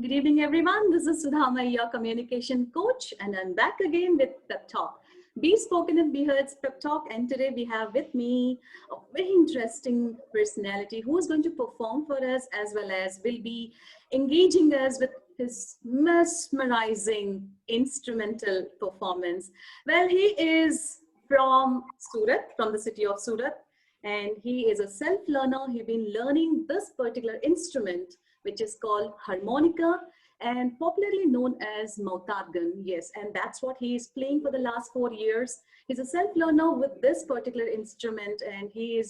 Good evening, everyone. This is Sudhama, your communication coach, and I'm back again with Pep Talk. Be Spoken and Be Heard's Pep Talk, and today we have with me a very interesting personality who is going to perform for us as well as will be engaging us with his mesmerizing instrumental performance. Well, he is from Surat, from the city of Surat, and he is a self-learner. He's been learning this particular instrument which is called harmonica and popularly known as Mautargan. Yes, and that's what he is playing for the last 4 years. He's a self-learner with this particular instrument, and he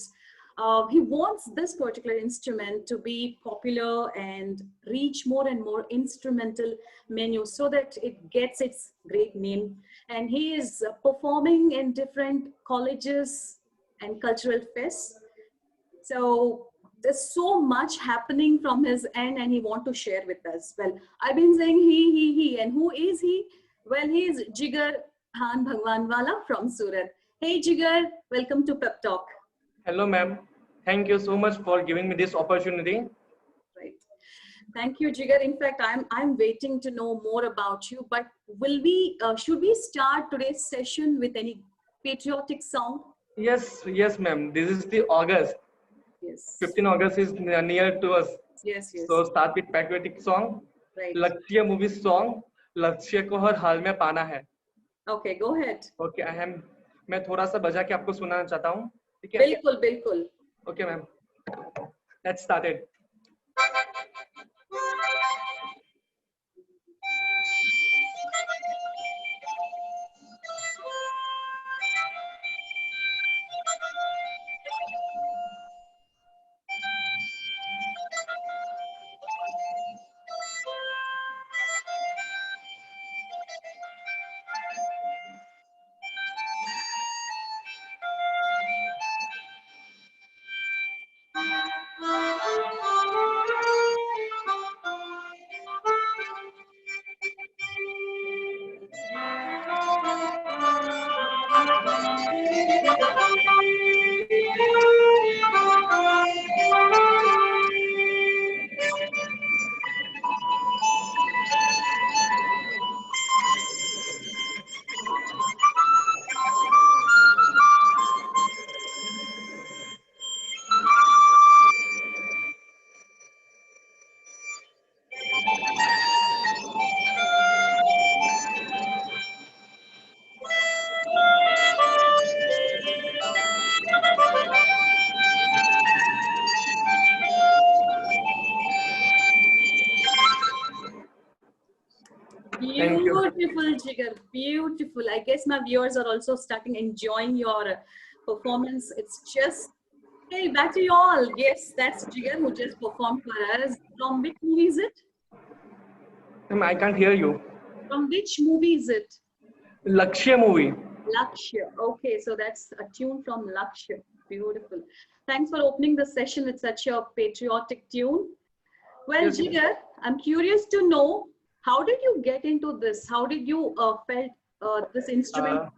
wants this particular instrument to be popular and reach more and more instrumental menus so that it gets its great name. And he is performing in different colleges and cultural fests. So there's so much happening from his end and he want to share with us. Well, I've been saying he, and who is he? Well, he is Jigar Khan Bhagwanwala from Surat. Hey Jigar, welcome to Pep Talk. Hello ma'am, thank you so much for giving me this opportunity. Right. Thank you, Jigar. In fact, I'm waiting to know more about you, but should we start today's session with any patriotic song? Yes ma'am, this is the August. Yes. 15 August is near to us. Yes. So start with patriotic song. Right. Lakshya movie song. लक्ष्य को हर हाल में पाना है. Okay, go ahead. Okay, मैं थोड़ा सा बजा के आपको सुनाना चाहता हूँ. ठीक है? बिल्कुल. Okay ma'am. Let's start it. Beautiful, Jigar. Beautiful. I guess my viewers are also starting enjoying your performance. It's just, hey, back to you all. Yes, that's Jigar who just performed for us. From which movie is it? I can't hear you. From which movie is it? Lakshya movie. Lakshya. Okay, so that's a tune from Lakshya. Beautiful. Thanks for opening the session with such a patriotic tune. Well, yes, Jigar, I'm curious to know, how did you get into this? How did you felt this instrument?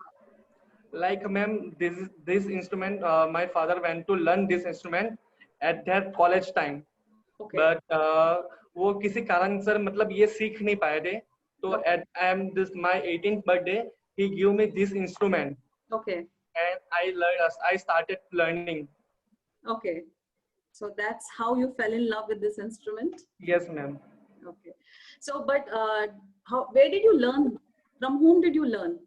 Like ma'am, this instrument, my father went to learn this instrument at their college time. Okay. But वो किसी कारण sir मतलब ये सीख नहीं पाए थे. So at my 18th birthday, he gave me this instrument. Okay. And I started learning. Okay. So that's how you fell in love with this instrument? Yes, ma'am. Okay. So, but where did you learn? From whom did you learn?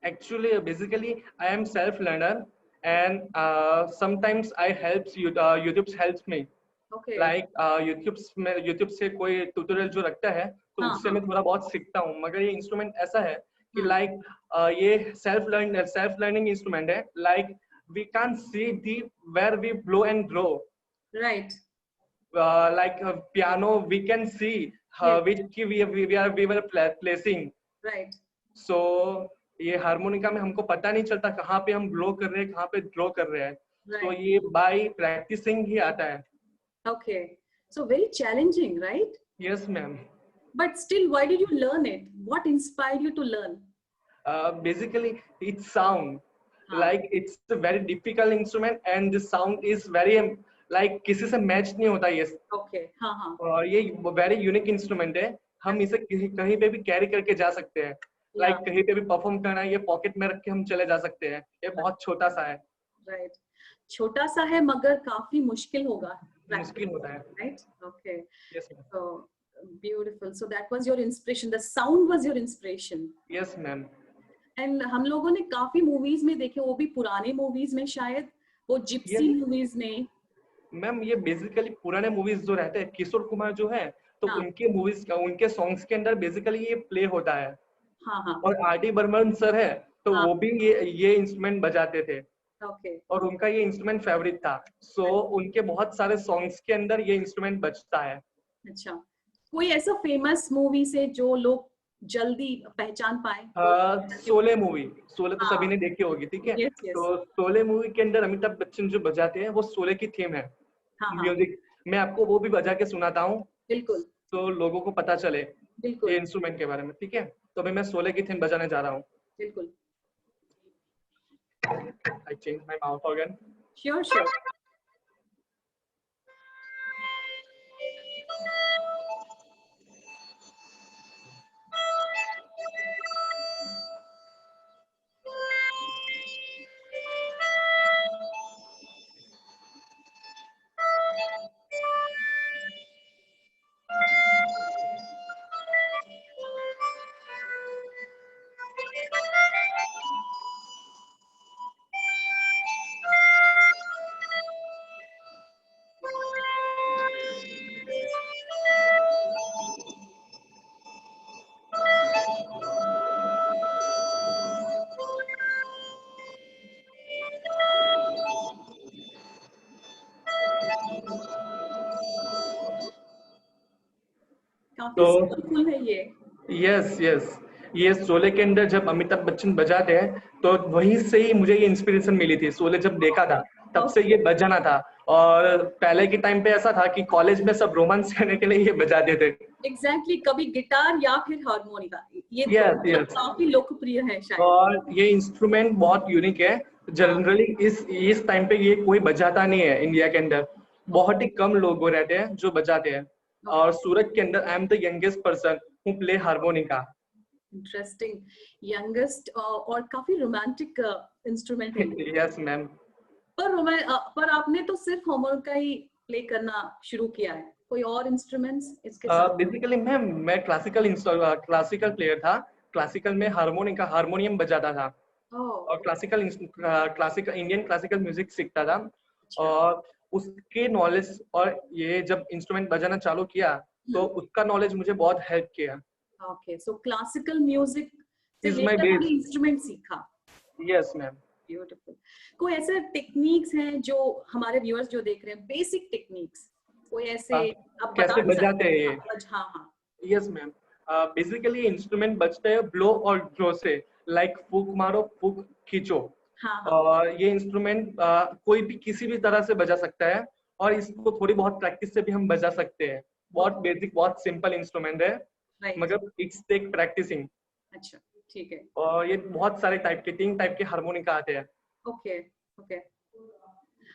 Actually, basically, I am self-learner, and sometimes YouTube helps me. Okay. Like YouTube से कोई tutorial जो रखता है, तो उससे मैं थोड़ा बहुत सीखता हूँ. मगर ये instrument ऐसा है कि like ये self-learning instrument है. Like we can't see where we blow and draw. Right. Like piano, we can see which key we were placing. Right. So ये हारमोनिका में हमको पता नहीं चलता कहाँ पे हम ब्लो कर रहे हैं, कहाँ पे ड्रॉ कर रहे हैं. तो ये by practicing ही आता है. Okay. So very challenging, right? Yes, ma'am. But still, why did you learn it? What inspired you to learn? Basically, it's sound. Like it's a very difficult instrument, and the sound is very like किसी से match नहीं होता ये। Okay, हाँ हाँ। और ये very unique instrument है, हम इसे कहीं पे भी कैरी करके जा सकते हैं। लाइक कहीं पे भी परफॉर्म करना है, ये पॉकेट में रख के हम चले जा सकते हैं। ये बहुत छोटा सा है। राइट, छोटा सा है मगर काफी मुश्किल होगा, मुश्किल होता है। Right? Okay, yes ma'am. so beautiful, so that was your inspiration, the sound was your inspiration. Yes ma'am. And हम लोगों ने काफी मूवीज में देखे, वो भी पुराने मूवीज में, शायद वो जिप्सी मूवीज में। मैम ये बेसिकली पुराने मूवीज जो रहते हैं, किशोर कुमार जो है, तो हाँ, उनके मूवीज का, उनके सॉन्ग्स के अंदर बेसिकली ये प्ले होता है। हाँ हाँ और आर.डी. बर्मन सर है, तो हाँ, वो भी ये इंस्ट्रूमेंट बजाते थे। ओके, और उनका ये इंस्ट्रूमेंट फेवरेट था। सो उनके बहुत सारे सॉन्ग्स के अंदर ये इंस्ट्रूमेंट बजता है। अच्छा, कोई ऐसा फेमस मूवी से जो लोग जल्दी पहचान पाए? शोले मूवी, शोले तो सभी हाँ, ने देखी होगी, ठीक है। यस यस, तो शोले मूवी के अंदर अमिताभ बच्चन जो बजाते हैं, वो शोले की थीम है। हाँ हाँ, म्यूजिक मैं आपको वो भी बजा के सुनाता हूँ, बिल्कुल तो लोगों को पता चले ये बिल्कुल इंस्ट्रूमेंट के बारे में, ठीक है। तो अभी मैं शोले की थीम बजाने जा रहा हूँ। बिल्कुल, I change my mouth organ. Sure sure. काफी तो स्किलफुल है ये। यस यस, ये शोले के अंदर जब अमिताभ बच्चन बजाते हैं, तो वहीं से ही मुझे ये इंस्पिरेशन मिली थी। शोले जब देखा था, तब से ये बजाना था। और पहले के टाइम पे ऐसा था कि कॉलेज में सब रोमांस करने के लिए ये बजाते थे। एग्जैक्टली, कभी गिटार या फिर हारमोनिका, ये यस दोनों यस। काफी लोकप्रिय है शायद। और ये इंस्ट्रूमेंट बहुत यूनिक है। हाँ, जनरली इस टाइम पे ये कोई बजाता नहीं है इंडिया के अंदर। बहुत ही कम लोग रहते हैं जो बजाते हैं। और सूरत के अंदर I am the youngest person who play harmonica. Interesting, youngest, और काफी रोमांटिक इंस्ट्रूमेंट है ये। Yes ma'am. पर आपने तो सिर्फ हारमोनिका ही प्ले करना शुरू किया है, कोई और इंस्ट्रूमेंट्स इसके साथ? बेसिकली मैम मैं क्लासिकल प्लेयर था। क्लासिकल में हारमोनियम बजाता था। और ओह, क्लासिकल इंडियन क्लासिकल म्यूजिक सीखता था। अच्छा, और उसके नॉलेज, और ये जब इंस्ट्रूमेंट बजाना चालू किया, तो उसका नॉलेज मुझे बहुत हेल्प किया। ओके, सो क्लासिकल म्यूजिक से इज माई लेकर बेस। आपने इंस्ट्रूमेंट सीखा। Yes ma'am. ब्यूटीफुल। कोई ऐसे टेक्निक्स हैं जो हमारे व्यूअर्स जो देख रहे हैं, बेसिक टेक्निक्स, कोई ऐसे आप कैसे बता बजाते सकते हैं ये? हैं? हाँ हाँ, यस मैम। बेसिकली इंस्ट्रूमेंट बजते हैं ब्लो और ड्रो से। लाइक फूक मारो, फूक खींचो। हाँ हाँ, और ये इंस्ट्रूमेंट कोई भी किसी भी तरह से बजा सकता है। और इसको थोड़ी बहुत प्रैक्टिस से भी हम बजा सकते हैं। बहुत बेसिक, बहुत सिंपल इंस्ट्रूमेंट है, राइट, मगर इट्स टेक प्रैक्टिसिंग। अच्छा, ठीक है, और ये बहुत सारे तीन टाइप के हारमोनिका आते हैं। Okay okay.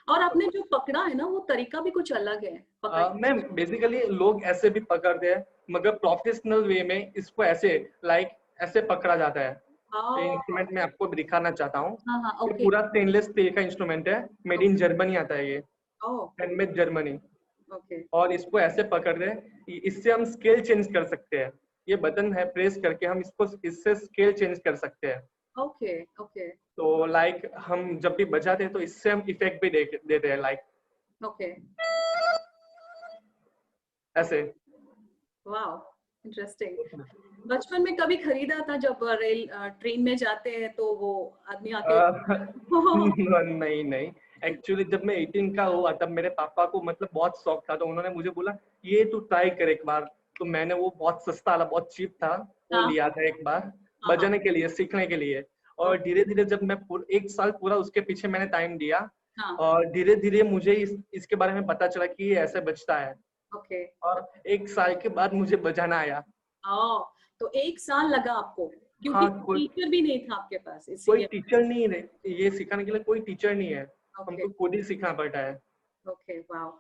और आपने जो पकड़ा है ना, वो तरीका भी कुछ अलग है पकड़ने मैम बेसिकली लोग ऐसे भी पकड़ते हैं, मगर प्रोफेशनल वे में इसको ऐसे, लाइक ऐसे पकड़ा जाता है। का। ये इंस्ट्रूमेंट मैं आपको दिखाना चाहता हूँ। हाँ हाँ, ये ओके पूरा स्टेनलेस स्टील का इंस्ट्रूमेंट है, मेड इन जर्मनी आता है ये, ओह, हैंडमेड जर्मनी। ओके और इसको ऐसे पकड़ रहे हैं, इससे हम स्केल चेंज कर सकते हैं। ये बटन है, प्रेस करके हम इससे स्केल चेंज कर सकते हैं। ओके ओके तो लाइक हम जब भी बजाते हैं, तो इससे हम इफेक्ट भी देते हैं, लाइक ओके, ऐसे। Wow, interesting. बचपन में कभी खरीदा था जब ट्रेन में जाते हैं तो वो आदमी आके नहीं नहीं, एक्चुअली जब मैं 18 का हुआ, तब मेरे पापा को मतलब बहुत शौक था, तो उन्होंने मुझे बोला ये तू ट्राई कर एक बार। तो मैंने वो बहुत सस्ता वाला, बहुत चीप था, वो हाँ लिया था एक बार हाँ हाँ, बजाने के लिए, सीखने के लिए। और धीरे धीरे जब मैं एक साल पूरा उसके पीछे मैंने टाइम दिया, हाँ, और धीरे धीरे मुझे इसके बारे में पता चला कि ये ऐसे बजता है। ओके, और एक साल के बाद मुझे बजाना आया। आओ, तो 1 साल लगा आपको, क्योंकि हाँ, टीचर भी नहीं था आपके पास, कोई इसीलिए। टीचर नहीं है, ये सिखाने के लिए कोई टीचर नहीं है, ओके हमको खुद ही सीखना पड़ता है। Okay, wow.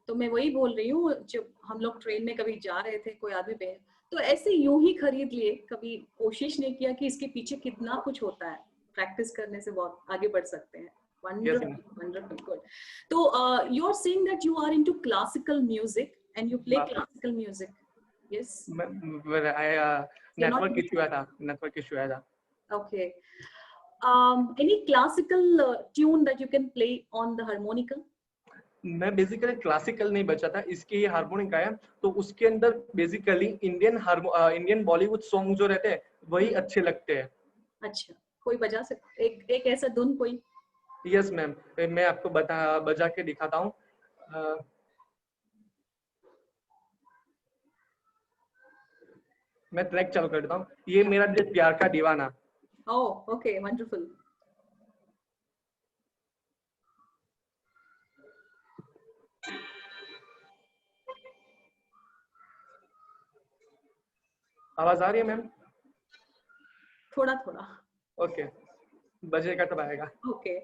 तो मैं वही बोल रही हूँ, जब हम लोग ट्रेन में कभी जा रहे थे, कोई आदमी पे तो ऐसे यूं ही खरीद लिए, कभी कोशिश नहीं किया कि इसके पीछे कितना कुछ होता है। प्रैक्टिस करने से बहुत आगे बढ़ सकते हैं। Yes, Wonderful, ma'am. wonderful, good. So you're saying that you are into classical music and you play classical music. Yes. You're not network issue आया था, नेटवर्क इशू आया था. Okay. Any classical tune that you can play on the harmonica? मैं basically classical नहीं बजाता, इसके ये harmonica है, तो उसके अंदर बेसिकली इंडियन बॉलीवुड सॉन्ग जो रहते हैं वही अच्छे लगते हैं. अच्छा, कोई बजा सकते, एक ऐसा धुन कोई? यस मैम, मैं आपको बजा के दिखाता हूँ. मैं ट्रैक चालू कर देता हूँ. ये मेरा दिल प्यार का दीवाना. ओह, ओके, वंडरफुल. आवाज आ रही है मैम? थोड़ा थोड़ा. ओके, बजेगा तब आएगा. Okay.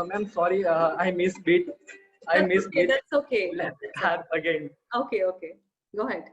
Ma'am, sorry, I missed beat. I missed beat. That's okay. Let's start again. Okay, okay. Go ahead.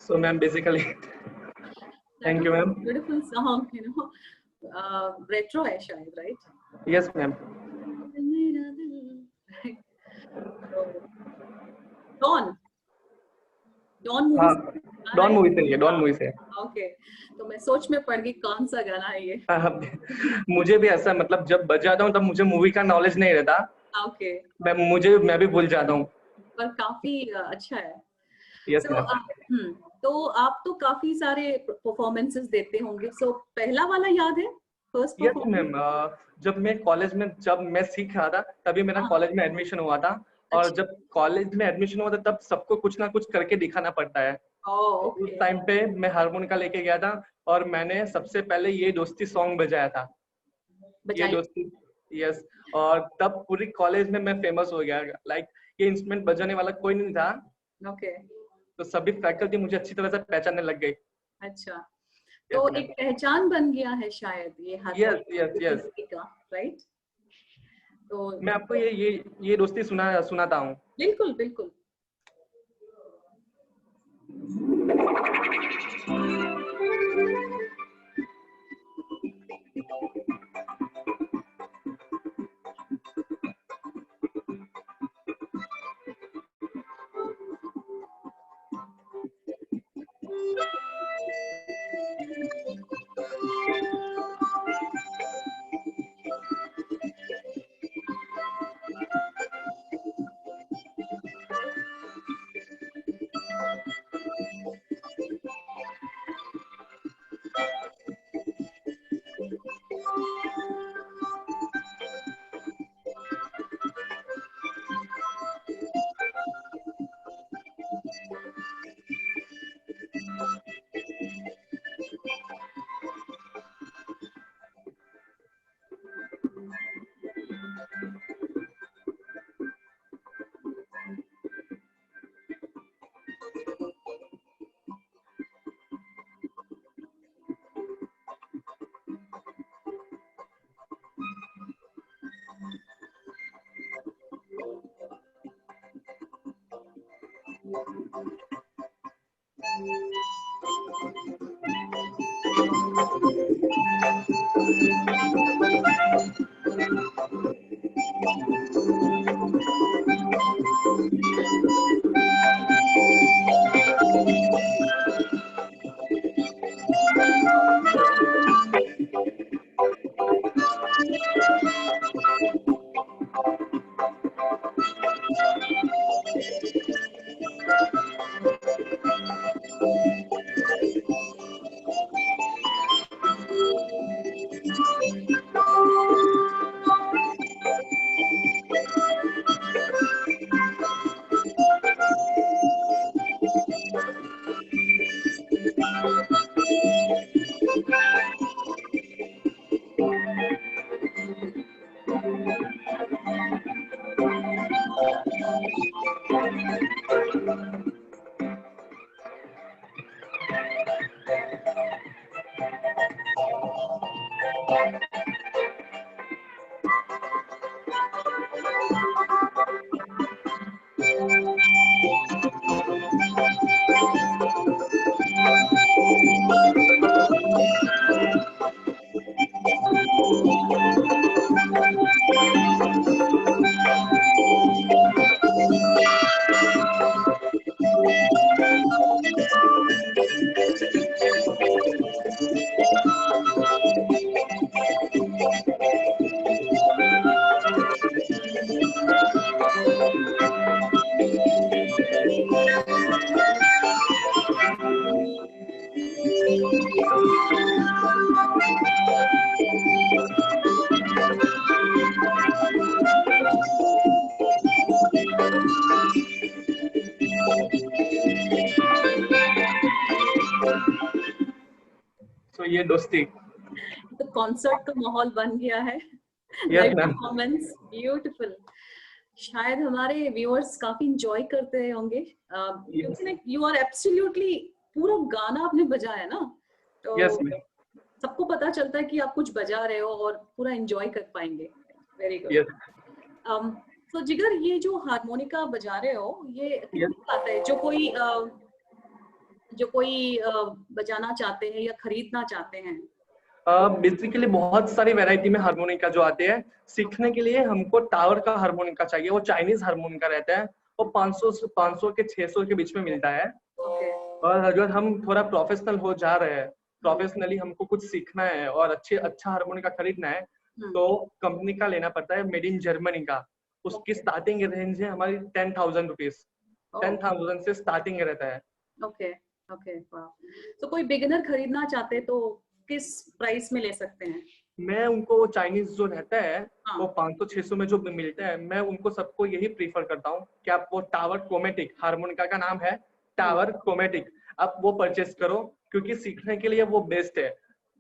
So, ma'am, basically, thank you, ma'am. Beautiful song, retro hai shayad, right? Yes, ma'am. Dawn movie. Dawn movie से है, Dawn movie से. Okay, तो मैं सोच में पड़ गई कौन सा गाना है ये. मुझे भी ऐसा, मतलब जब बजाता हूँ तब मुझे मूवी का नॉलेज नहीं रहता, ओके। मैं भी भूल जाता हूँ। पर काफी अच्छा है। यस तो मैम। तो आप तो काफी सारे परफॉर्मेंसेस देते होंगे, सो पहला वाला याद है, फर्स्ट यस परफॉर्मेंस? मैम, जब मैं सीख रहा था तभी मेरा हाँ। कॉलेज में एडमिशन हुआ था। और अच्छा। जब कॉलेज में एडमिशन हुआ था तब सबको कुछ ना कुछ करके दिखाना पड़ता है। तो उस ओके। टाइम पे मैं हारमोनिका लेके गया था और मैंने सबसे पहले ये दोस्ती सॉन्ग बजाया था। ये बजाइए। दोस्ती। यस। और तब पूरी कॉलेज में मैं फेमस हो गया। लाइक ये इंस्ट्रूमेंट बजाने वाला कोई नहीं था, ओके। तो सभी फैकल्टी मुझे अच्छी तरह से पहचानने लग गई। अच्छा, यस तो मैम। एक पहचान बन गया है शायद ये यस हारमोनियम यस यस। का, राइट? तो मैं आपको ये दोस्ती सुनाता हूँ। बिल्कुल बिल्कुल। तो ये दोस्ती। तो कॉन्सर्ट का माहौल बन गया है। Yes live ma'am. Performance, beautiful. शायद हमारे व्यूअर्स काफी इंजॉय करते होंगे, क्योंकि यू आर एब्सोल्युटली, पूरा गाना आपने बजाया ना, तो यस मैम। सबको पता चलता है कि आप कुछ बजा रहे हो और पूरा एंजॉय कर पाएंगे। Very good. यस तो जिगर, ये जो हारमोनिका बजा रहे हो, ये यस। कितनी बात है? जो कोई बजाना चाहते हैं या खरीदना चाहते हैं? बेसिकली बहुत सारी वैरायटी में हारमोनिका जो आते हैं, सीखने के लिए हमको टावर का हारमोनिका चाहिए। वो चाइनीज हारमोनिका रहता है, वो 500 के 600 के बीच में मिलता है। ओके। और अगर हम थोड़ा प्रोफेशनल हो जा रहे हैं, प्रोफेशनली हमको कुछ सीखना है और अच्छा हारमोनिका खरीदना है, तो कंपनी का लेना पड़ता है, मेड इन जर्मनी का। उसकी स्टार्टिंग रेंज है हमारी 10,000 रुपीज। 10,000 से स्टार्टिंग रहता है। ओके ओके, तो कोई बिगिनर खरीदना चाहते तो किस प्राइस में ले सकते हैं? मैं उनको चाइनीज जो रहता है हाँ. वो 500-600 में जो मिलता है, मैं उनको सबको यही प्रीफर करता हूँ कि आप वो टावर क्रोमेटिक, हारमोनिका का नाम है टावर क्रोमेटिक, आप वो परचेस करो क्योंकि सीखने के लिए वो बेस्ट है।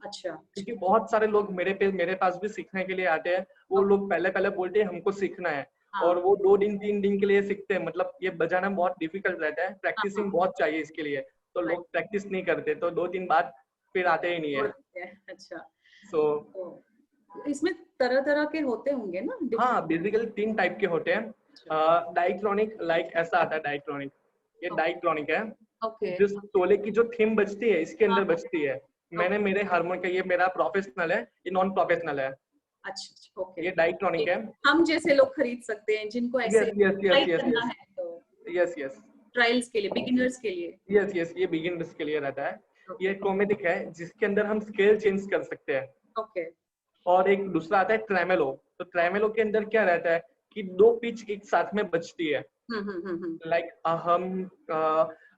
अच्छा। क्योंकि बहुत सारे लोग मेरे पास भी सीखने के लिए आते हैं, वो लोग पहले पहले बोलते हैं हमको सीखना है, हाँ. और वो 2 दिन 3 दिन के लिए सीखते हैं। मतलब ये बजाना बहुत डिफिकल्ट रहता है, प्रैक्टिसिंग बहुत चाहिए इसके लिए, तो लोग प्रैक्टिस नहीं करते, तो 2 दिन बाद फिर आते ही नहीं है। अच्छा। सो इसमें तरह तरह के होते होंगे ना? हाँ, बेसिकली 3 टाइप के होते हैं। डाइक्रोनिक, लाइक ऐसा आता है डाइक्रोनिक, ये डाइक्रोनिक है। ओके। जिस टोले की जो थीम बजती है इसके अंदर हाँ. बजती है। मैंने मेरे हारमोन का, ये मेरा प्रोफेशनल है, ये नॉन प्रोफेशनल है। अच्छा, ओके। ये डाइक्रोनिक है। हम जैसे लोग खरीद सकते हैं जिनको ऐसे yes yes yes try yes करना यस है, तो यस यस ट्रायल्स के लिए, बिगिनर्स के लिए। यस यस ये बिगिनर्स के लिए रहता है। ये ओके क्रोमेटिक है जिसके अंदर हम स्केल चेंज कर सकते हैं। ओके। और एक दूसरा आता है ट्रेमेलो। तो ट्रेमेलो के अंदर क्या रहता है कि 2 पिच एक साथ में बजती है। लाइक हम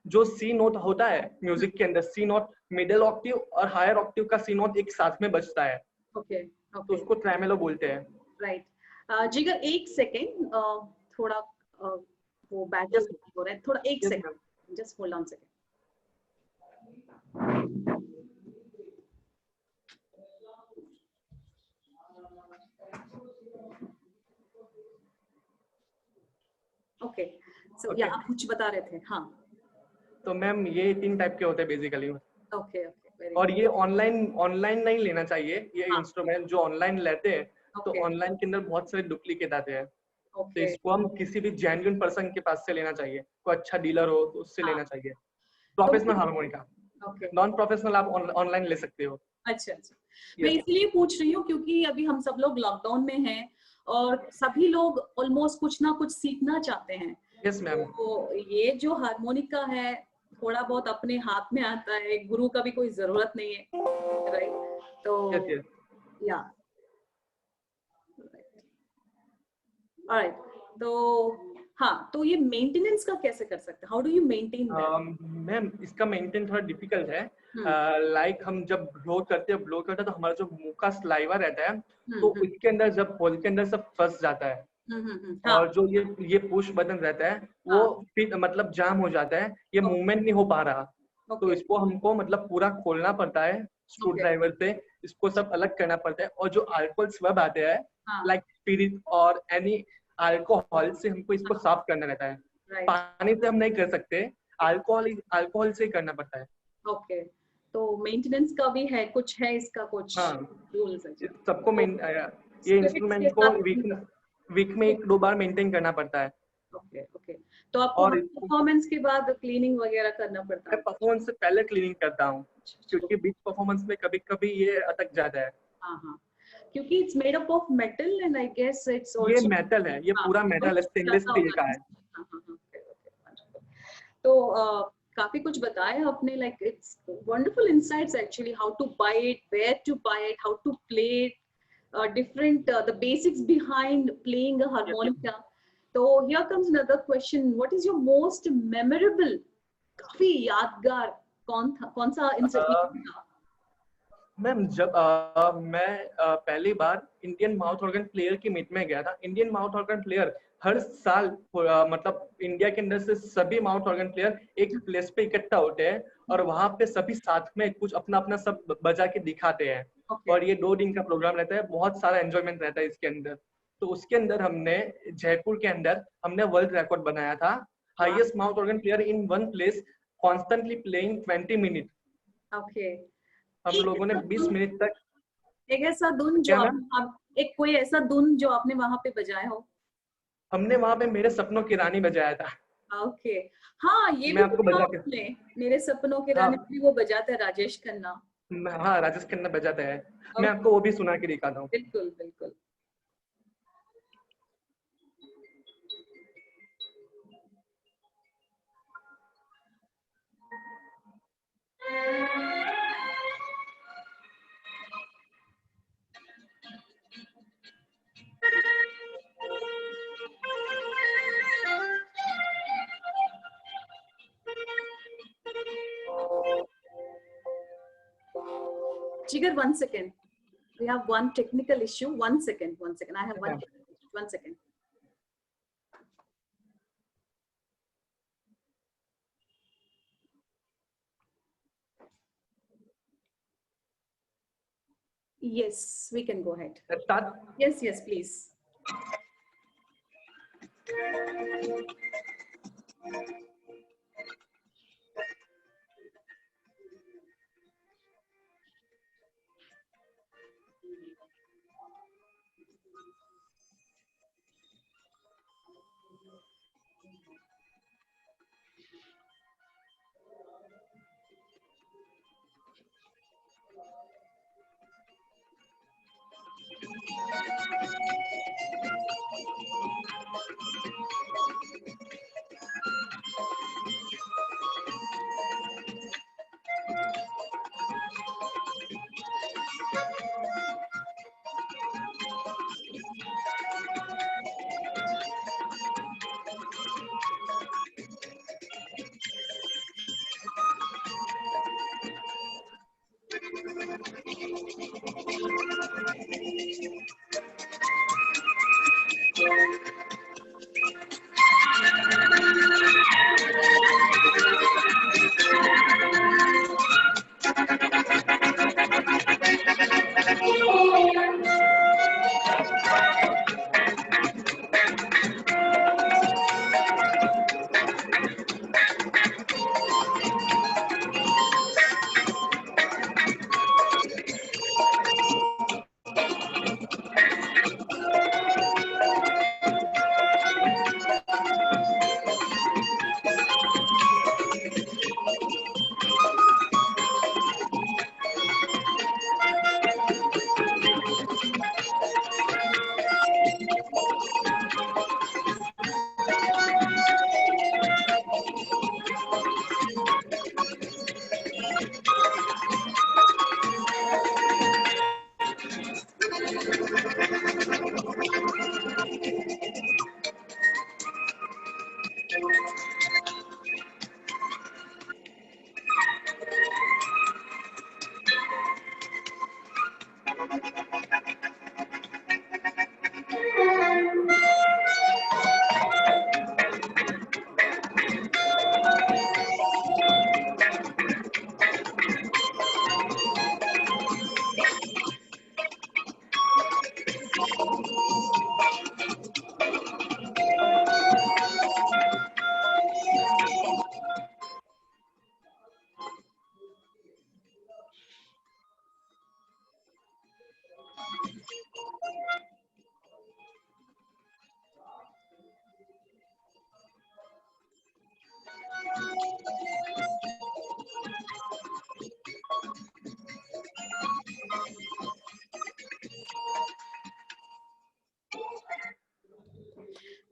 जो सी नोट होता है म्यूजिक के अंदर, सी नोट, मिडिल ऑक्टिव और हायर ऑक्टिव का सी नोट एक साथ में बजता है, ओके तो ओके। उसको ट्रेमेलो बोलते हैं। राइट। जिगर एक सेकेंड, थोड़ा वो बैटरी यस हो रहा है थोड़ा, एक yes ma'am. Second, just hold on second. Okay, so या आप कुछ बता रहे थे? हाँ। तो मैम ये 3 टाइप के होते हैं बेसिकली। ओके ओके, वेरी और ये ऑनलाइन ऑनलाइन नहीं लेना चाहिए, ये हाँ. इंस्ट्रूमेंट जो ऑनलाइन लेते हैं, तो ओके ऑनलाइन के अंदर बहुत सारे डुप्लीकेट आते हैं। तो ओके। इसको हम किसी भी जेन्युइन पर्सन के पास से लेना चाहिए, कोई अच्छा डीलर हो तो उससे हाँ. लेना चाहिए। तो professional harmonica, okay. Non professional आप ऑनलाइन ले सकते हो। अच्छा अच्छा, मैं यस इसलिए पूछ रही हूँ क्योंकि अभी हम सब लोग लॉकडाउन में हैं और सभी लोग ऑलमोस्ट कुछ ना कुछ सीखना चाहते हैं। Yes ma'am. तो ये जो हारमोनिका है थोड़ा बहुत अपने हाथ में आता है, गुरु का भी कोई जरूरत नहीं है, राइट? तो यस यस या ऑलराइट, तो हाँ, तो ये मेंटेनेंस का कैसे कर सकते हैं? How do you maintain that? Ma'am इसका मेंटेन थोड़ा डिफिकल्ट है। लाइक हम जब ब्लो करते हैं तो हमारा जो मुंह का सलाइवा रहता है, तो उसके अंदर जब होल के अंदर सब फंस जाता है। हाँ और जो ये पुश बटन रहता है वो हाँ. फिर मतलब जाम हो जाता है, ये मूवमेंट नहीं हो पा रहा। तो ओके इसको हमको मतलब पूरा खोलना पड़ता है स्क्रू ओके. ड्राइवर से, इसको सब अलग करना पड़ता है। और जो अल्कोहल स्वैब आते हैं हाँ. लाइक स्पिरिट और एनी अल्कोहल से हमको इसको साफ करना रहता है। राइट. पानी से हम नहीं कर सकते, अल्कोहल से ही करना पड़ता है। ओके, तो मेंटेनेंस का भी है, कुछ है इसका कुछ हाँ, रूल्स? अच्छा, सबको तो ये स्पिरिट्स के इंस्ट्रूमेंट को साथ वीक में 1-2 बार मेंटेन करना पड़ता है। ओके ओके, तो आपको और हर इसको परफॉर्मेंस के बाद क्लीनिंग वगैरह करना पड़ता मैं है? परफॉर्मेंस से पहले क्लीनिंग करता हूँ, क्योंकि बीच परफॉर्मेंस में कभी कभी ये अटक जाता है। हाँ हाँ, क्योंकि it's made up of metal and I guess it's ये आल्सो मेटल है, ये हाँ, पूरा तो मेटल है, स्टेनलेस ज्यादा स्टील होगा का ना? है। हाँ हाँ हाँ, ओके ओके। तो काफी कुछ बताया आपने, like it's wonderful insights actually, how to buy it, where to buy it, how to play it, different the basics behind playing a Yes, yes. harmonica. So here comes another question, what is your most memorable, काफी यादगार कौन सा incident था? Ma'am जब मैं पहली बार Indian mouth organ player की meet में गया था। इंडियन माउथ ऑर्गन प्लेयर हर साल मतलब इंडिया के अंदर से सभी माउथ ऑर्गन प्लेयर एक प्लेस पे इकट्ठा होते हैं, और वहां पे सभी साथ में कुछ अपना अपना सब बजा के दिखाते हैं। ओके और ये 2 दिन का प्रोग्राम रहता है, बहुत सारा एंजॉयमेंट रहता है इसके अंदर। तो उसके अंदर हमने जयपुर के अंदर हमने वर्ल्ड रिकॉर्ड बनाया था, highest mouth organ player in one place constantly playing 20 minute. Okay. हम लोगों ने 20 मिनट तक। एक ऐसा धुन जो क्या मैम? आप एक कोई ऐसा धुन जो आपने वहां पे बजाया हो? हमने वहां पे मेरे सपनों की रानी बजाया था। ओके, हाँ ये मैं भी आपको सुना बजा के, आपने, मेरे सपनों के रानी हाँ भी वो बजाता है राजेश खन्ना। हाँ राजेश खन्ना बजाता है। मैं ओके, आपको वो भी सुना के दिखाता हूँ। बिल्कुल बिल्कुल। Jigar, 1 second. We have one technical issue. 1 second. 1 second. I have one. 1 second. Yes, we can go ahead. Let's start. Yes, yes, please.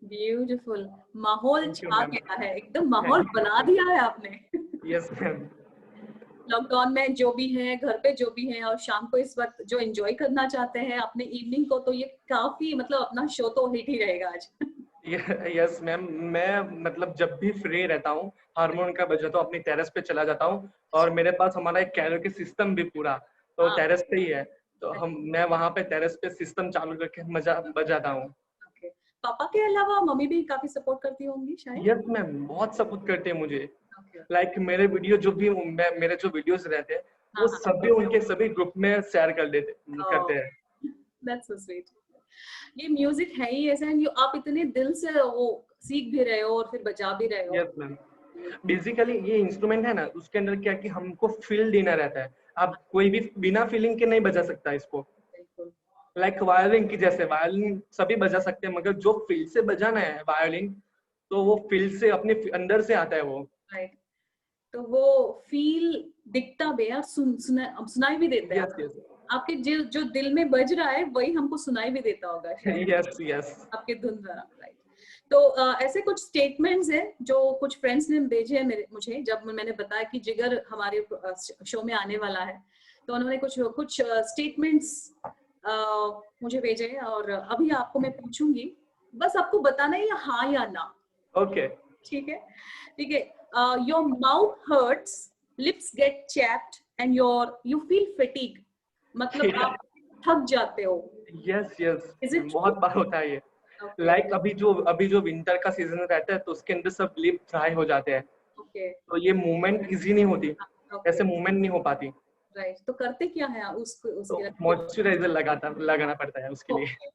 Beautiful माहौल छा गया है एकदम माहौल बना दिया है आपने यस मैम लॉकडाउन में जो भी है घर पे जो भी है और शाम को इस वक्त जो एंजॉय करना चाहते हैं अपने इवनिंग को तो ये काफी मतलब अपना शो तो हिट ही रहेगा आज यस मैम मैं मतलब जब भी फ्री रहता हूँ हारमोन का बजा तो अपनी टेरेस पे चला जाता हूँ और मेरे पास हमारा एक कैरोके सिस्टम भी पूरा तो टेरेस पे ही है तो मैं वहाँ पे टेरेस पे सिस्टम चालू करके मजा बजाता हूँ पापा के अलावा मम्मी भी काफी सपोर्ट करती होंगी शायद यस मैम बहुत सपोर्ट करते हैं मुझे लाइक मेरे वीडियो जो भी मेरे जो वीडियोस रहते हैं वो सभी उनके सभी ग्रुप में शेयर कर देते करते हैं दैट्स सो स्वीट ये म्यूजिक है ही ऐसा है आप इतने दिल से वो सीख भी रहे हो और फिर बजा भी रहे हो यस मैम बेसिकली ये इंस्ट्रूमेंट है ना उसके अंदर क्या कि हमको फील देना रहता है आप कोई भी बिना फीलिंग के नहीं बजा सकता इसको लाइक वायलिन की जैसे वायलिन सभी बजा सकते हैं मगर जो फील से बजाना है वायलिन तो वो फील से अपने अंदर से आता है वो राइट तो वो फील दिखता भी है सुनाई भी देता है yes. आपके जो दिल में बज रहा है वही हमको सुनाई भी देता होगा यस आपके धुन द्वारा राइट तो ऐसे कुछ स्टेटमेंट्स हैं जो कुछ फ्रेंड्स ने भेजे हैं मुझे जब मैंने बताया कि जिगर हमारे शो में आने वाला है तो उन्होंने कुछ स्टेटमेंट्स मुझे भेजे और अभी आपको मैं पूछूंगी बस आपको बताना है हाँ या ना ओके ठीक है your mouth hurts lips get chapped and you feel fatigue मतलब आप थक जाते हो? Yes yes, Is it true? बहुत बार होता है ये। Okay, लाइक अभी जो विंटर का सीजन रहता है तो उसके अंदर सब लिप ड्राई हो जाते हैं, okay, तो ये मूवमेंट इजी नहीं होती, ऐसे okay, मूवमेंट नहीं हो पाती, right. तो करते क्या है उसको तो उसके मॉइस्चराइजर लगाना पड़ता है उसके लिए। Okay.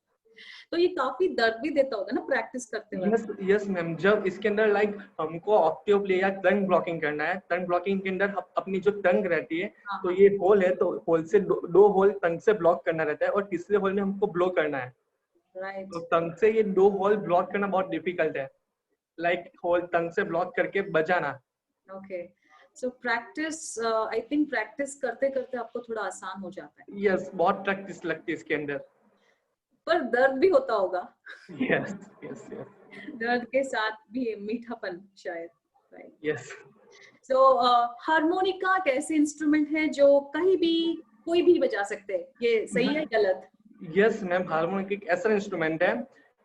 तो ये काफी दर्द भी देता होगा ना प्रैक्टिस करते वक्त? यस यस मैम, जब इसके अंदर लाइक हमको ऑक्टेव प्ले या टंग ब्लॉकिंग करना है, टंग ब्लॉकिंग के अंदर अपनी जो टंग रहती है, हाँ तो हाँ, ये होल है, तो होल से दो होल टंग से ब्लॉक करना रहता है और तीसरे होल में हमको ब्लो करना है। राइट, तो टंग से ये दो होल ब्लॉक करना बहुत डिफिकल्ट है, लाइक होल टंग से ब्लॉक करके बजाना। Okay. So practice, I think practice करते करते आपको थोड़ा आसान हो जाता है, यस, बहुत प्रैक्टिस लगती है इसके अंदर। पर दर्द भी होता होगा। यस यस यस दर्द के साथ भी मीठापन शायद, राइट। यस। सो हारमोनिका एक ऐसे इंस्ट्रूमेंट है जो कहीं भी कोई भी बजा सकते हैं, ये सही है गलत? यस मैम, हारमोनियम एक ऐसा इंस्ट्रूमेंट है,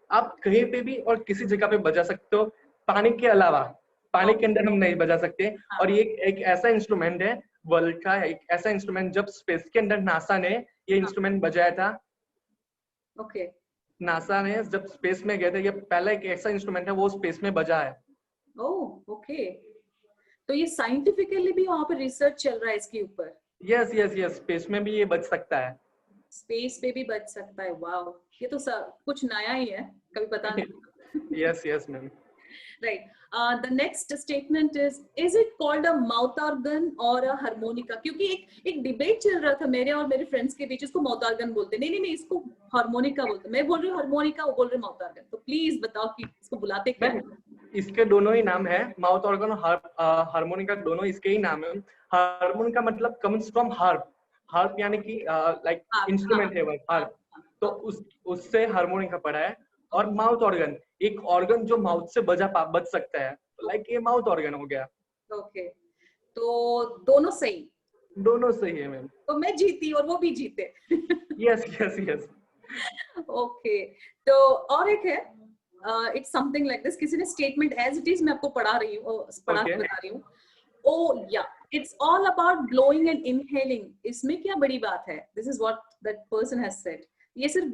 आप कहीं पे भी और किसी जगह पे बजा सकते हो, पानी के अलावा। पानी के अंदर हम नहीं बजा सकते। हाँ, और ये एक ऐसा इंस्ट्रूमेंट है, वर्ल्ड का एक ऐसा इंस्ट्रूमेंट, जब स्पेस के अंदर नासा ने ये इंस्ट्रूमेंट बजाया था, ओके, नासा ने जब स्पेस में गए थे, ये पहला एक ऐसा इंस्ट्रूमेंट है वो स्पेस में बजा है। Oh okay. तो ये साइंटिफिकली भी वहां पे रिसर्च चल रहा है इसके ऊपर? यस यस यस, स्पेस में भी ये बज सकता है। स्पेस पे भी बच सकता है, वाओ, ये तो कुछ नया ही है, कभी पता नहीं। Yes yes ma'am. Right. The next statement is it called a mouth organ or a harmonica? क्योंकि एक डिबेट चल रहा था मेरे और मेरे फ्रेंड्स के बीच, इसको माउथ ऑर्गन बोलते हैं, नहीं इसको हारमोनिका बोलते हैं, मैं बोल रही हूँ हारमोनिका, वो बोल रहे माउथ ऑर्गन, तो प्लीज बताओ कि इसको बुलाते क्या है? इसके दोनों ही नाम है, माउथ ऑर्गन और हारमोनिका, दोनों इसके ही नाम है। हारमोनिका मतलब कम्स फ्रॉम हार्प, हार्प यानी कि लाइक हाँ हाँ इंस्ट्रूमेंट है वो हाँ हार्प, तो उससे हारमोनिका पड़ा है। और माउथ ऑर्गन, एक ऑर्गन जो माउथ से बज सकता है, लाइक ये माउथ ऑर्गन हो गया। ओके, तो दोनों सही, दोनों सही है मैम। तो मैं जीती और वो भी जीते। Yes yes yes. ओके, तो और एक है, इट्स समथिंग लाइक दिस, किसी ने स्टेटमेंट एज इट इज मैं आपको पढ़ा के बता रही हूँ। ओ या, it's all about blowing and inhaling, इसमें क्या बड़ी बात है? This is what that person has said, ये सिर्फ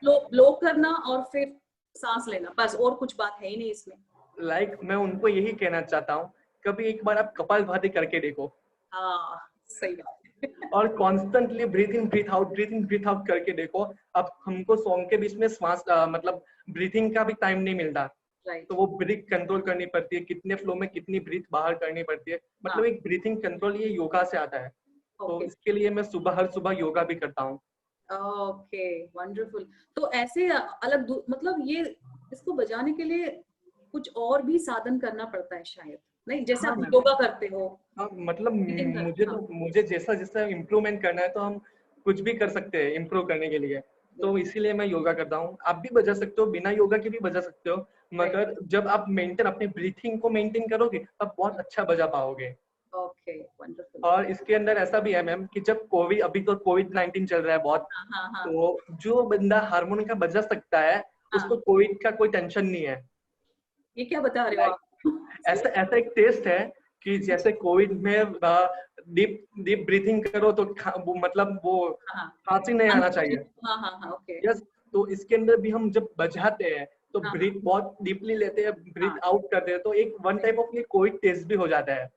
ब्लो करना और फिर सांस लेना, बस, और कुछ बात है ही नहीं इसमें। लाइक मैं उनको यही कहना चाहता हूँ, कभी एक बार आप कपालभाति करके देखो। हाँ, सही बात है। और कॉन्स्टेंटली ब्रीथ इन ब्रीथ आउट करके देखो। अब हमको सॉन्ग के बीच में श्वास मतलब ब्रीथिंग का भी टाइम नहीं मिलता, राइट, तो वो ब्रीथ कंट्रोल करनी पड़ती है, कितने फ्लो में कितनी ब्रीथ बाहर करनी पड़ती है, मतलब एक ब्रीथिंग कंट्रोल ये योगा से आता है। तो इसके लिए मैं हर सुबह योगा भी करता हूँ। Okay, wonderful. तो ऐसे अलग मतलब ये, इसको बजाने के लिए कुछ और भी साधन करना पड़ता है शायद, नहीं? जैसे हाँ आप मैम, योगा करते हो, हाँ मतलब हाँ, मुझे जैसा जैसा इम्प्रूवमेंट करना है तो हम कुछ भी कर सकते हैं इम्प्रूव करने के लिए, तो इसीलिए मैं योगा करता हूँ। आप भी बजा सकते हो, बिना योगा के भी बजा सकते हो, मगर जब आप अपने ब्रीथिंग को मेंटेन करोगे तब बहुत अच्छा बजा पाओगे। Okay, wonderful. और इसके अंदर ऐसा भी है मैम कि जब अभी तो कोविड-19 चल रहा है बहुत, हाँ हाँ हाँ तो जो बंदा हारमोनिका बजा सकता है हाँ, उसको कोविड का कोई टेंशन नहीं है। ये क्या बता रहे हो लाइक आप? ऐसा ऐसा एक टेस्ट है कि जैसे कोविड में डीप डीप ब्रीथिंग करो तो वो मतलब वो हाँ खांसी नहीं आना चाहिए। हाँ हाँ हाँ, ओके, यस, तो इसके अंदर भी हम जब बजाते हैं तो हाँ ब्रीथ बहुत डीपली लेते हैं, ब्रीथ हाँ। आउट करते हैं, तो एक वन टाइप ऑफ ये कोविड टेस्ट भी हो जाता है।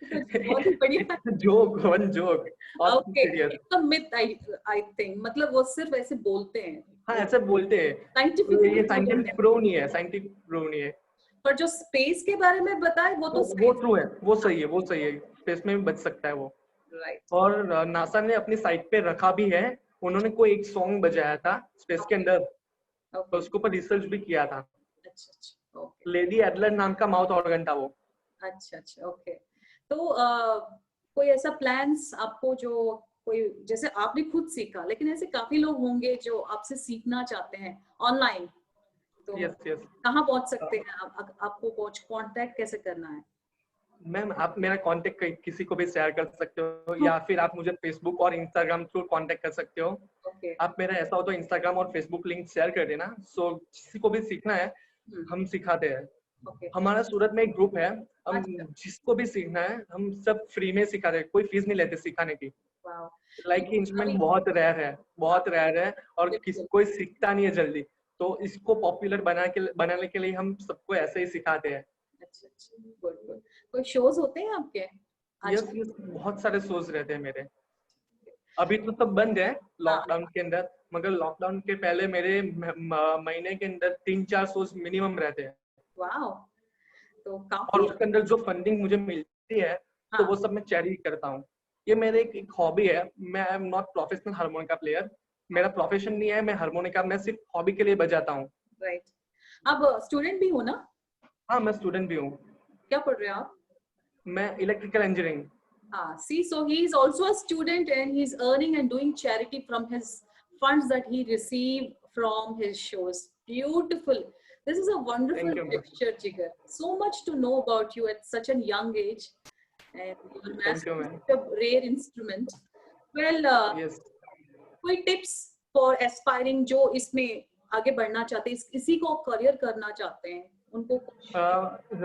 ये तो बहुत ही बढ़िया। जोक, वन जोक, और okay, serious. It's a myth, I think, मतलब वो सिर्फ ऐसे बोलते हैं, हाँ ऐसे बोलते हैं, साइंटिफिकली ये प्रूवन है। साइंटिफिक प्रूव नहीं है, साइंटिफिक प्रूव नहीं है। पर जो स्पेस के बारे में बताए वो तो वो साइंस। ट्रू है, वो सही है, वो सही है, स्पेस में भी बच सकता है वो। राइट, और नासा ने अपनी साइट पे रखा भी है, उन्होंने कोई एक सॉन्ग बजाया था स्पेस के ओके अंदर, तो ओके, उसके ऊपर रिसर्च भी किया था। अच्छा अच्छा, ओके, लेडी एडलर नाम का माउथ ऑर्गन था वो। अच्छा अच्छा, ओके। तो कोई ऐसा प्लान्स आपको, जो कोई, जैसे आपने खुद सीखा, लेकिन ऐसे काफी लोग होंगे जो आपसे सीखना चाहते हैं ऑनलाइन, तो यस यस कहाँ पहुंच सकते हैं आपको कांटेक्ट कैसे करना है? मैम, आप मेरा कांटेक्ट किसी को भी शेयर कर सकते हो, या फिर आप मुझे फेसबुक और इंस्टाग्राम थ्रू कांटेक्ट कर सकते हो। ओके, आप मेरा ऐसा हो तो इंस्टाग्राम और फेसबुक लिंक शेयर कर देना, सो किसी को भी सीखना है हम सिखाते हैं। ओके, हमारा सूरत में एक ग्रुप है, हम अच्छा, जिसको भी सीखना है हम सब फ्री में सिखाते हैं, कोई फीस नहीं लेते सिखाने की। Wow. लाइक इंस्ट्रूमेंट बहुत रेयर है और कोई सीखता नहीं है जल्दी, तो इसको पॉपुलर बनाने के लिए हम सबको ऐसे ही सिखाते हैं। अच्छा, गुड गुड। कोई शोज होते हैं आपके? यस, बहुत सारे शोज रहते हैं मेरे। अभी तो सब बंद है लॉकडाउन के अंदर, मगर लॉकडाउन के पहले मेरे महीने के अंदर 3-4 शोज मिनिमम रहते हैं। वाओ, तो और काफी। उसके अंदर जो फंडिंग मुझे मिलती है तो वो सब मैं चैरिटी करता हूँ। ये मेरे एक हॉबी है। मैं I am not professional harmonica player, मेरा प्रोफेशन नहीं है, मैं हारमोनिका मैं सिर्फ हॉबी के लिए बजाता हूँ। राइट। अब स्टूडेंट भी हो ना? हाँ, मैं स्टूडेंट भी हूँ। क्या पढ़ रहे हो आप? मैं electrical engineering. See, so he is also a student and he's earning and doing charity from his funds that he received from his shows. Beautiful. This is a wonderful picture, Jigar. So much to know about you at such a young age, and your master is a rare instrument. Well, yes. कोई tips for aspiring जो इसमें आगे बढ़ना चाहते हैं, इसी को career करना चाहते हैं, उनको?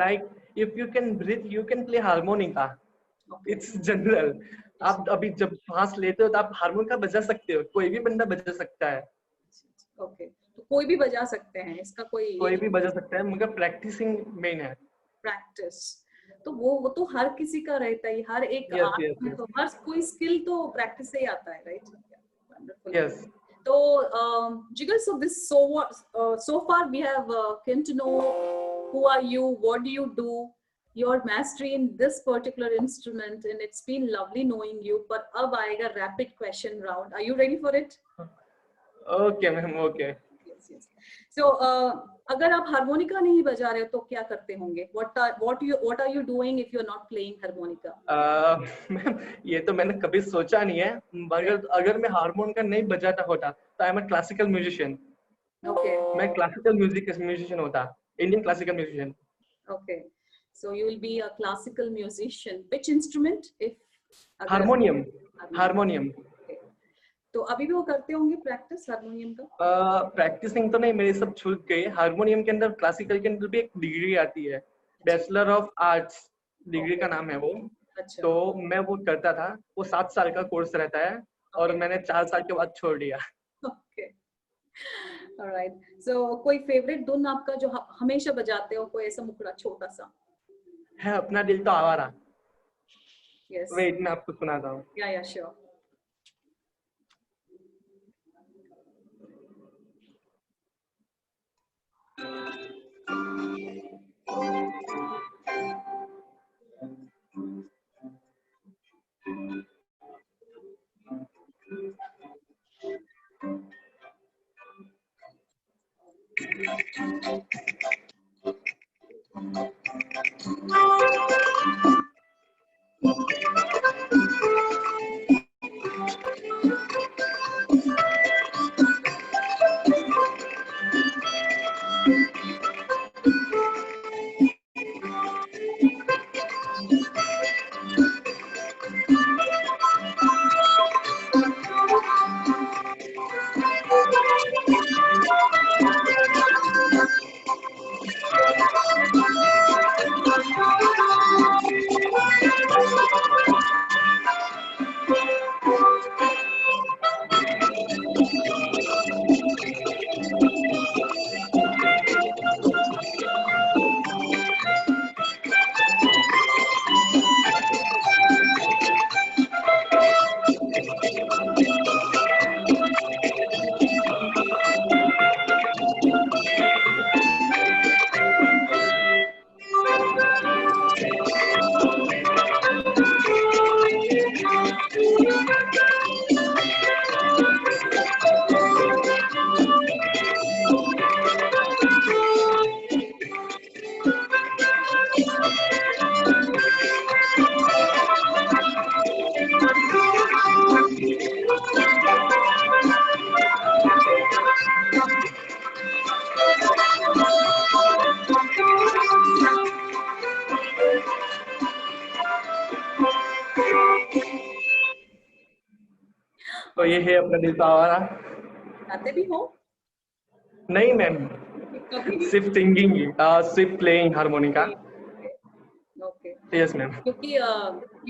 Like if you can breathe, you can play harmonica. It's general. आप अभी जब सांस लेते हो तो आप हारमोनिका बजा सकते हो, कोई भी बंदा बजा सकता है। ओके, तो कोई भी बजा सकते हैं, इसका कोई भी बजा सकता है, मगर प्रैक्टिसिंग मेन है। प्रैक्टिस तो वो तो हर किसी का रहता है, हर एक आर्ट में तो हर कोई स्किल तो प्रैक्टिस से ही आता है, राइट? वंडरफुल। यस। तो Jigar, so this so far we have came to know who are you, what do you do, your mastery in this particular instrument, and it's been lovely knowing you. But अब आएगा rapid question round. Are you ready for it? Okay ma'am, okay. Yes, yes. So अगर आप harmonica नहीं बजा रहे हो तो क्या करते होंगे? What are you doing if you're not playing harmonica? Ma'am ये तो मैंने कभी सोचा नहीं है, मगर अगर मैं हारमोनिका नहीं बजाता होता तो I am a classical musician. Okay. मैं क्लासिकल म्यूजिशियन होता, Indian classical musician. Okay. So you will be a classical musician. Which instrument? If harmonium. Harmonium. तो अभी भी वो करते होंगे प्रैक्टिस हारमोनियम का? प्रैक्टिसिंग तो नहीं, मेरे सब छूट गए। हारमोनियम के अंदर, क्लासिकल के अंदर भी एक डिग्री आती है, बैचलर ऑफ आर्ट्स डिग्री का नाम है वो। अच्छा। तो मैं वो करता था, वो 7 साल का कोर्स रहता है और मैंने 4 साल के बाद छोड़ दिया। Okay, alright. सो कोई फेवरेट धुन आपका जो हमेशा बजाते हो, कोई ऐसा मुखड़ा छोटा सा? है अपना दिल तो आवारा। यस, वेट मैं आपको सुनाता हूँ। या श्योर। तो ये है अपना दिल तो आवारा। गाते भी हो? नहीं मैम, सिर्फ सिंगिंग, सिर्फ playing harmonica. Okay, yes ma'am. क्योंकि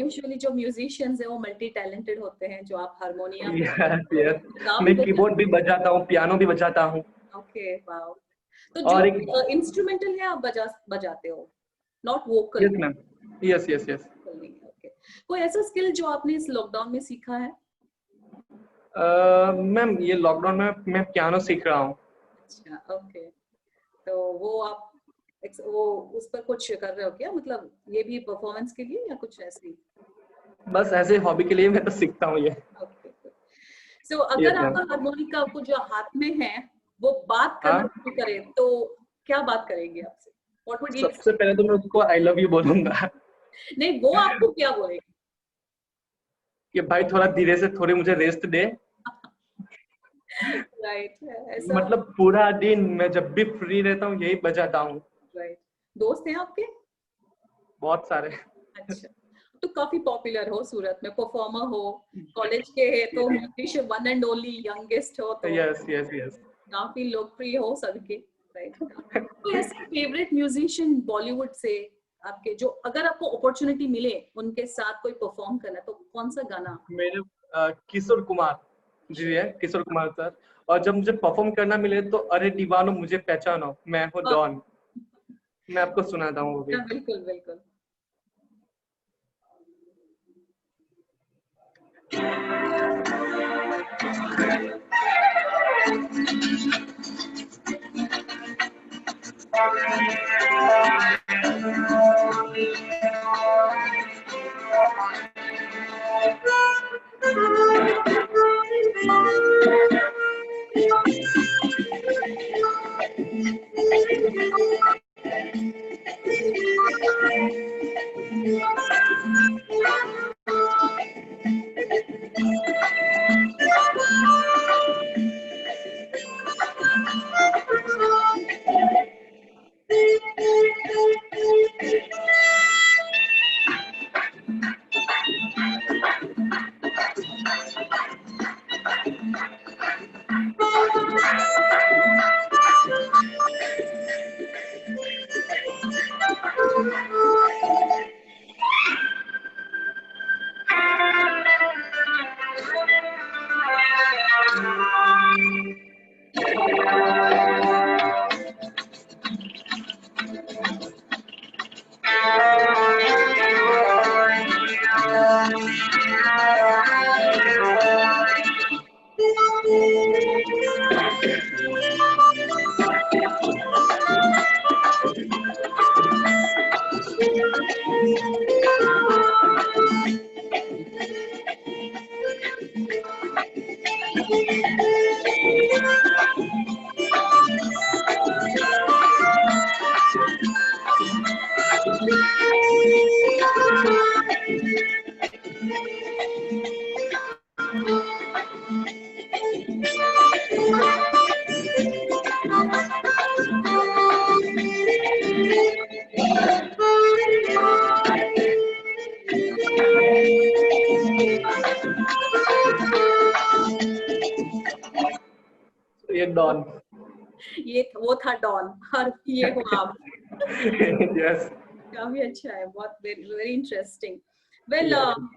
यूजुअली जो म्यूजिशियंस हैं वो मल्टी टैलेंटेड होते हैं, जो आप हारमोनियम यस यस, गा भी मैं लेते कीबोर्ड भी बजाता हूँ, पियानो भी बजाता हूँ। Okay wow. तो जो और एक इंस्ट्रूमेंटल है आप बजाते हो, not vocal? Yes ma'am, yes yes yes. Okay. कोई ऐसा स्किल जो आपने इस लॉकडाउन में सीखा है? मैम ये लॉकडाउन में मैं पियानो सीख रहा हूँ। अच्छा ओके। तो वो आप वो उस पर कुछ कर रहे हो क्या, मतलब ये भी परफॉर्मेंस के लिए या कुछ ऐसे ही? बस ऐसे हॉबी के लिए मैं तो सीखता हूँ ये। ओके। सो यस अगर मैम। आपका हारमोनिका आपको जो हाथ में है वो बात करना हाँ, शुरू करे तो क्या बात करेगी आपसे? व्हाट वुड यू सबसे पहले तो मैं उसको आई लव यू बोलूंगा। नहीं, वो आपको क्या बोलेगी? कि भाई थोड़ा धीरे से, थोड़ी मुझे रेस्ट दे। राइट, ऐसा। मतलब पूरा दिन मैं जब भी फ्री रहता हूँ यही बजाता हूँ। राइट। दोस्त हैं आपके? बहुत सारे। अच्छा। तो काफी पॉपुलर हो सूरत में, परफॉर्मर हो, कॉलेज के है तो musician one and only youngest हो तो यस यस यस। काफी लोकप्रिय हो सबके। राइट। तो ऐसे फेवरेट म्यूजिशियन बॉलीवुड से आपके, जो अगर आपको अपॉर्चुनिटी मिले उनके साथ कोई परफॉर्म करना, तो कौन सा गाना? मेरे किशोर कुमार जी है, किशोर कुमार सर। और जब मुझे परफॉर्म करना मिले तो अरे दीवानो मुझे पहचानो, मैं हूँ डॉन, मैं आपको सुनाता हूँ वो भी। बिल्कुल बिल्कुल। ये डॉन। ये वो था डॉन और ये हो आप। यस काफी अच्छा है, बहुत very very interesting. Well, yes.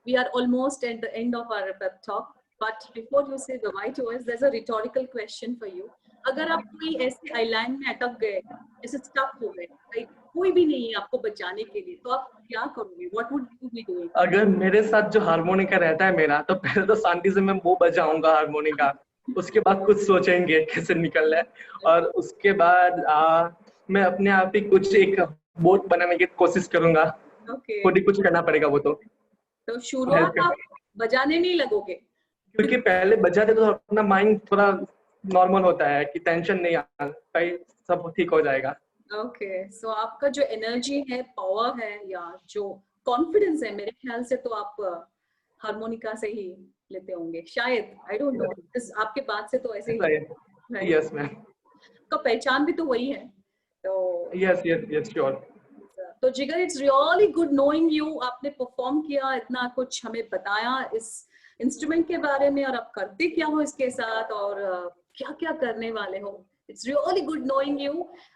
we are almost at the end of our pep talk, but before you say goodbye to us, there's a rhetorical question for you. अगर आप कोई ऐसे आइलैंड में अटक गए, जैसे स्टक हो गए, like, कोई भी नहीं है आपको बचाने के लिए, तो आप क्या करोगे? What would you be doing? अगर मेरे साथ जो हारमोनिका रहता है मेरा, तो पहले तो शांति से मैं वो बजाऊंगा हारमोनिका। उसके बाद कुछ सोचेंगे कैसे निकलना है। और उसके बाद मैं अपने आप ही कुछ एक बोट बनाने की कोशिश करूंगा। Okay. खुद ही कुछ करना पड़ेगा वो तो। तो शुरुआत आप बजाने नहीं लगोगे? क्योंकि पहले बजाते तो अपना माइंड थोड़ा नॉर्मल होता है कि टेंशन नहीं आता, भाई सब ठीक हो जाएगा। ओके, सो आपका जो एनर्जी है, पावर है, या जो कॉन्फिडेंस है, मेरे ख्याल से तो आप हारमोनिका से ही लेते होंगे शायद, आई डोंट नो, आपके बात से तो ऐसे ही है। Yes ma'am. का पहचान भी तो वही है। तो यस यस यस श्योर। तो जिगर, it's really good knowing you. आपने परफॉर्म किया, इतना कुछ हमें बताया इस इंस्ट्रूमेंट के बारे में, और आप करते क्या हो इसके साथ, और क्या क्या करने वाले हो। It's really good knowing you.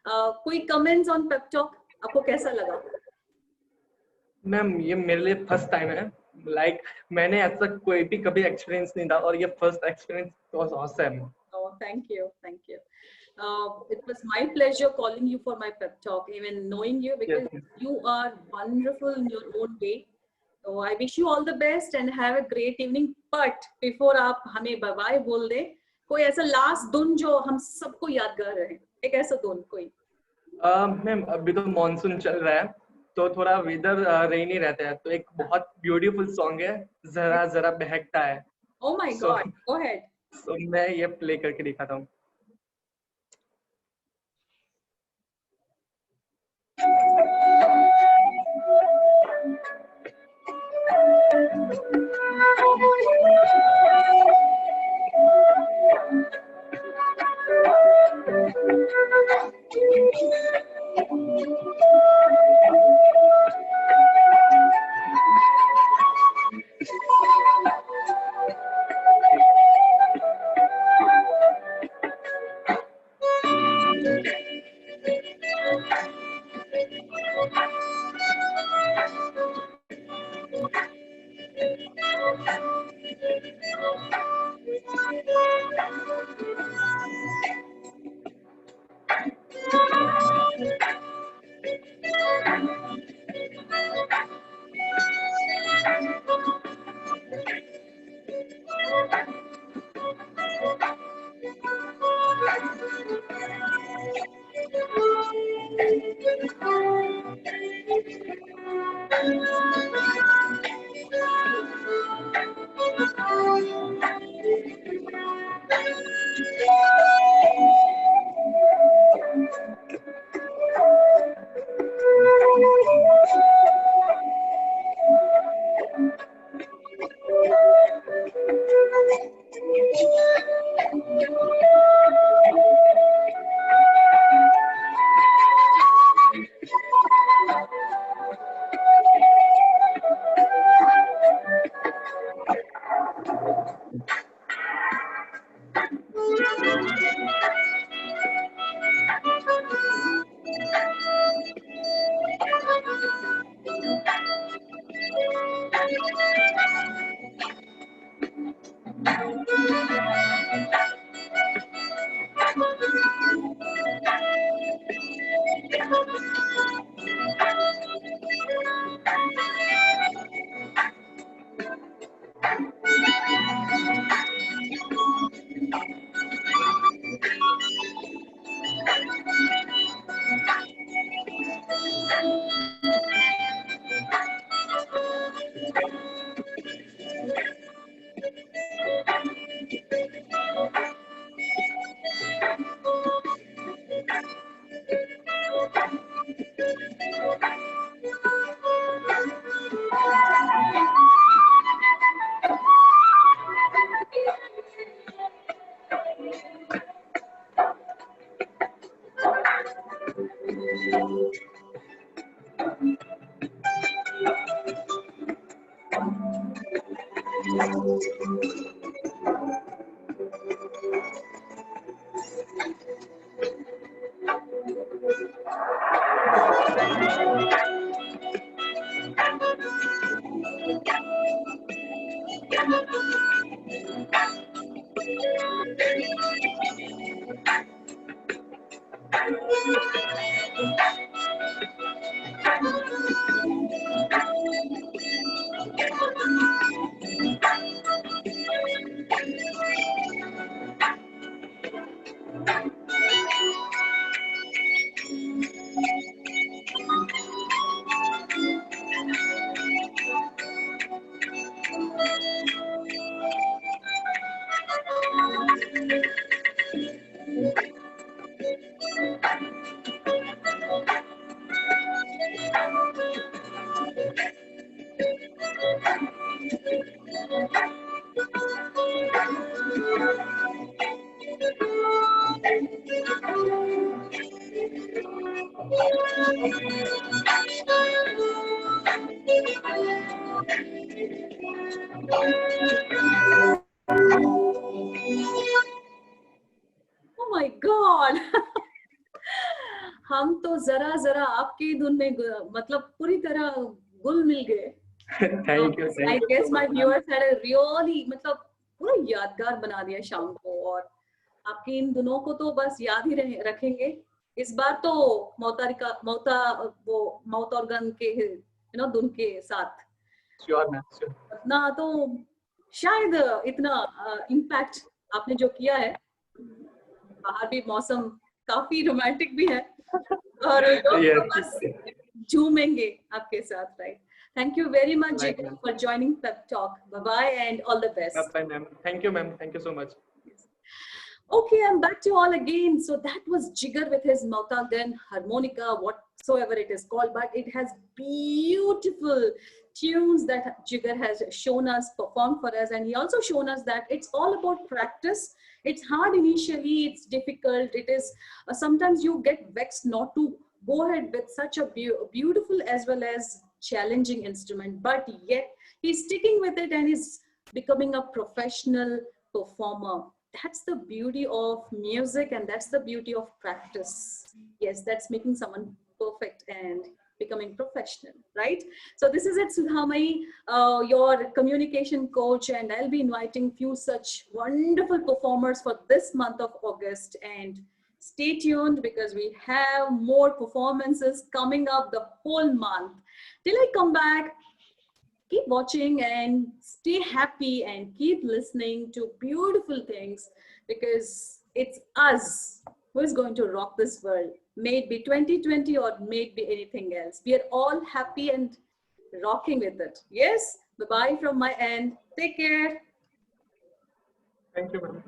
कोई कमेंट्स ऑन पेप टॉक, आपको कैसा लगा? मैम ये मेरे लिए फर्स्ट टाइम है, लाइक मैंने ऐसा कोई भी कभी एक्सपीरियंस नहीं था और ये first experience was awesome. Oh, thank you, thank you. It was my pleasure calling you for my pep talk, even knowing you, because Yes. you are wonderful in your own way. So I wish you all the best and have a great evening. But before आप हमें bye bye बोल दे, कोई ऐसा last धुन जो हम सबको यादगार रहे, एक ऐसा धुन कोई। मैम अभी तो मॉनसून चल रहा है तो थोड़ा वेदर रेनी रहता है, तो एक बहुत ब्यूटीफुल सॉन्ग है, जरा जरा बहकता है। Oh my God, go ahead. सो मैं ये प्ले करके दिखाता हूँ। Oh my God. हम तो जरा जरा आपकी धुन में मतलब पूरी तरह गुल मिल गए. Thank you. I Thank you guess so my much, ma'am. viewers had a really मतलब पूरा यादगार बना दिया शाम को. और आपके इन दोनों को तो बस याद ही रखेंगे. इस बार तो माउथ ऑर्गन के धुन के साथ Sure, ma'am. Sure. इतना तो शायद इतना इम्पैक्ट आपने जो किया है. बाहर भी मौसम काफी रोमांटिक भी है और लोग बस झूमेंगे आपके साथ. Right. Thank you very much, Right, Jigar, for joining Pep Talk. Bye-bye and all the best. Bye, ma'am. Thank you, ma'am. Thank you so much. Okay, I'm back to you all again. So that was Jigar with his Mautagan harmonica, whatsoever it is called, but it has beautiful tunes that Jigar has shown us, performed for us, and he also shown us that it's all about practice. It's hard initially, it's difficult, it is sometimes you get vexed not to go ahead with such a beautiful as well as challenging instrument, but yet he's sticking with it and is becoming a professional performer. That's the beauty of music, and that's the beauty of practice. Yes, that's making someone perfect and becoming professional, right? So this is it, Sudhamai, your communication coach, and I'll be inviting few such wonderful performers for this month of August. And stay tuned because we have more performances coming up the whole month. Till I come back, keep watching and stay happy and keep listening to beautiful things, because it's us who is going to rock this world. May it be 2020 or may it be anything else. We are all happy and rocking with it. Yes? Bye-bye from my end. Take care. Thank you, ma'am.